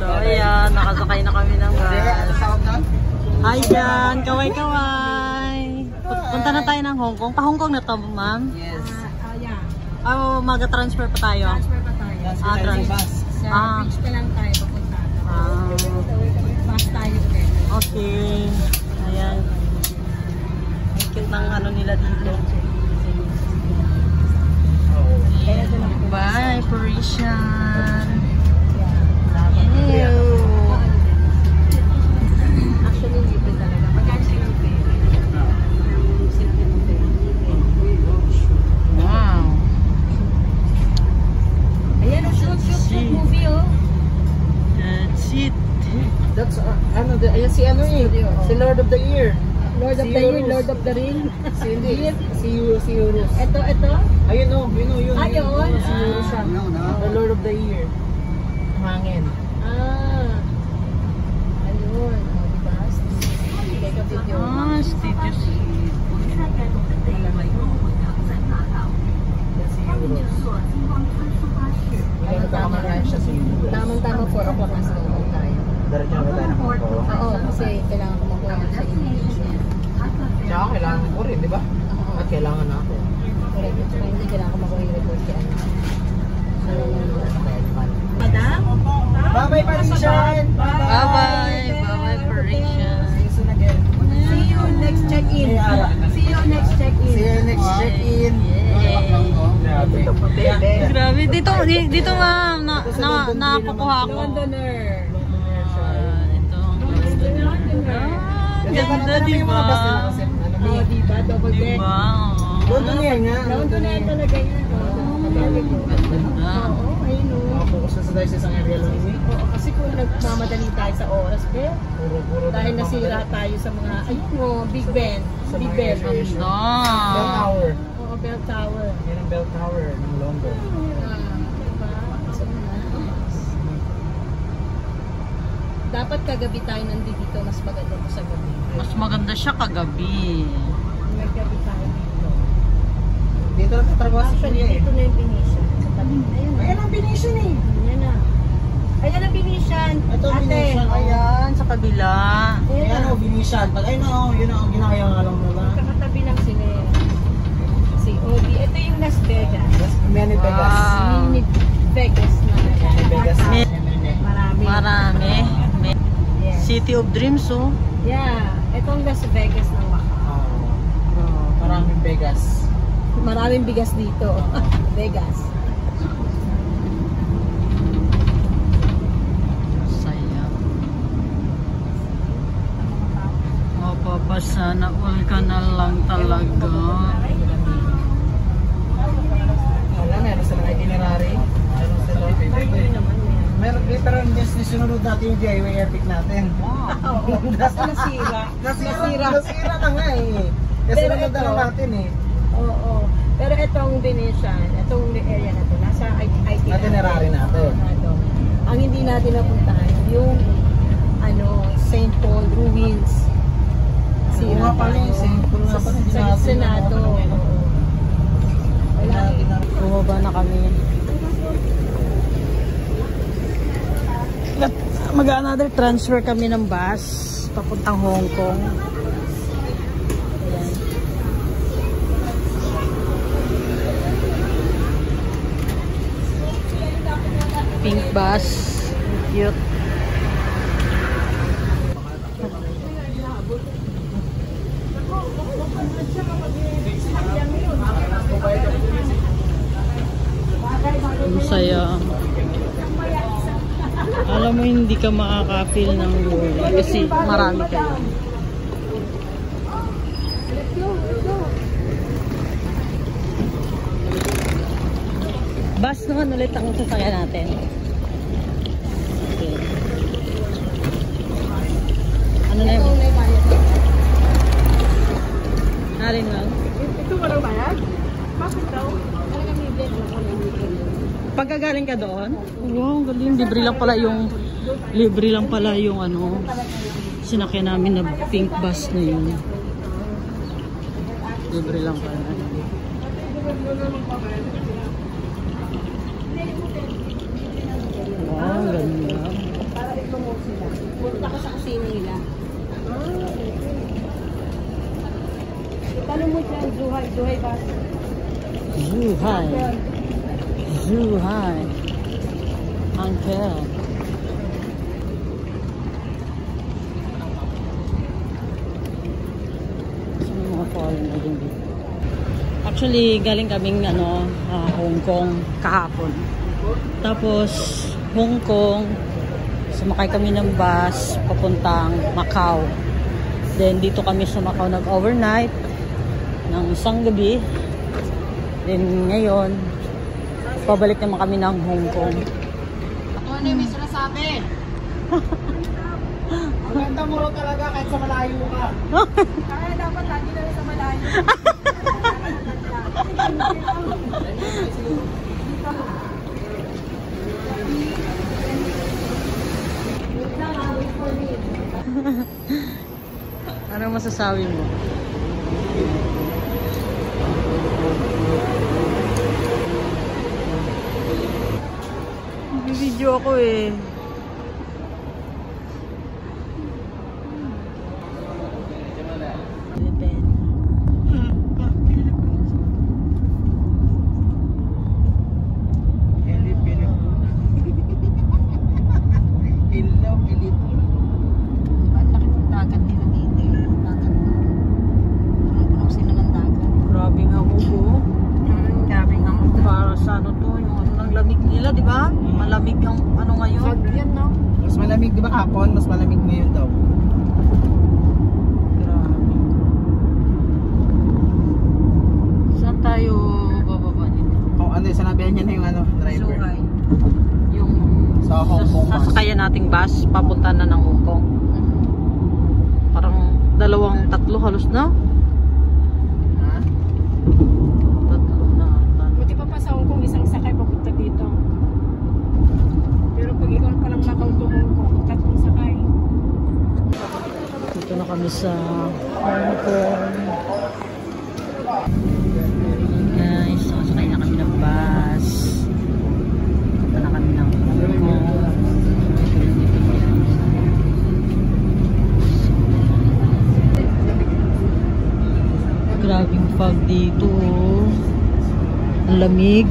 So, ayan, nakasakay na kami ng bus. Hi dyan, kaway-kaway. Punta na tayo ng Hong Kong. Pa-Hong Kong na to, ma'am? Yes. Maga-transfer pa tayo. Transfer pa tayo. Transfer. Sa beach pa lang tayo papunta. Bus tayo ulit. Okay. Ayan. Ang cute ng ano nila dito. Bye, Parisian. Ew. Actually, libre talaga. Magkano siya yung pay? Wow. Ayan, shoot movie, oh. That's it. That's ayan si ano eh. Si Lord of the Year. Lord of the Year, Lord of the Ring. Si Eurus. Ito. Ayun oh, yun. Ayun. Si Eurus siya. The Lord of the Year. Hangin. Ayun. Diba? Sige ka video. Studio C. Si Eurus. Ilan ka kamarayan siya si Eurus. Tamang-tama 4 o'clock na sinunog tayo. Diretso na ba tayo ng Hong Kong? Oo, kasi kailangan ko makuha sa Indonesia. Tsaka kailangan ko rin, di ba? At kailangan na ako. Correct. Tsaka hindi kailangan ko makuha yung report kaya. Madam? Bye-bye, Parisian! Bye-bye. Bye-bye, Parisian. See you next check-in. See you next check-in. See you next check-in. Grabe. Dito ma'am. Nakukuha ko. Londoner. Ganda, diba? Oo, diba? Double deck. Diba? Londoner nga. Londoner talaga yan. Oo, ayun o. Focus na sa tayo sa isang area lang ini. Oo, kasi kung nagmamadali tayo sa oras, pero dahil nasira tayo sa mga, ayun mo, Big Ben. Big Ben. Bell Tower. Oo, Bell Tower. Yan ang Bell Tower ng London. Diba? So, nice. Dapat kagabi tayo nandito, mas maganda po sa gabi. Mas maganda siya kagabi. May gabi tayo dito. Dito lang tatrabaho si Actually, Kuya eh. dito na yung Venetian. Sa tabi. Ayun. Ayan ang Venetian eh. Ayan na. Ayan ang Venetian. Ito ang Venetian. Ayan, sa kabila. Ayan o, Venetian. Pag ayun o, yun ang ginaya nga lang nila. Kakatabi lang sila eh. Si Obi. Ito yung Las Vegas. Many Vegas. Mini Vegas na. Many Vegas. Marami. Marami. Yes. City of Dreams, oh. Yeah. Itong Las Vegas ng Macau. Maraming Vegas. Maraming bigas dito. Vegas. Saya. Mapapasana all ka na lang talaga. Wala, meron sila itinerary. Meron sila. Meron literal just sinunod natin yung DIY epic natin. Wow. Nasira. Nasira na nga eh. Kasi sinunod na lang natin eh. Oo. Pero itong Venetian, itong area na to, nasa Itinerary natin. Ang hindi natin napuntahan, yung St. Paul Ruins. Oo nga pala yung St. Paul nga pala. Sa Senado. Bumaba na kami. Mag-another transfer kami ng bus papuntang Hong Kong. Ayan. Pink bus. Cute. Ang saya. Alam mo, hindi ka makaka-feel ng worry kasi marami kayo. Bus naman ulit ang sasakyan natin. Okay. Ano na yun? Narin lang. Ito walang bayad? Bakit daw? Pagkagaling ka doon? Wow, galing. Libre lang pala yung ano, sinakyan namin na pink bus na yun. Libre lang pala. Wow, ganda. sa kusina nila. Tanong mo dyan, Zuhay ba? Zuhay. Uncle. Actually, galing kaming Hong Kong kahapon. Tapos, Hong Kong, sumakay kami ng bus papuntang Macau. Then, dito kami sa Macau nag-overnight ng isang gabi. Then, ngayon, pabalik naman kami ng Hong Kong. Ano yung may sinasabi? Ang ganda mo rin talaga kahit sa malayo ka. Kaya dapat lagi na rin sa malayo. Ano masasabi mo? Video ako eh. Malamig ang ngayon. Yan, no? Mas malamig, di ba hapon? Mas malamig ngayon daw. Grabe. Saan tayo bababa nito? Ano yung sanabihan niya na yung driver? Zuhay. Yung Sa Hong Kong bus. sasakayan nating bus, papunta na ng Hong Kong. Parang 2-3 halos na. Ha? 3 na. Buti pa sa Hong Kong, isang sakay papunta dito. Pero pag ikaw palang Macau to Hong Kong, 3 sakay. Dito na kami sa Hong Kong. Guys, sakay na kami ng bus. Punta na kami ng Hong Kong. Grabing fog dito. Ang lamig.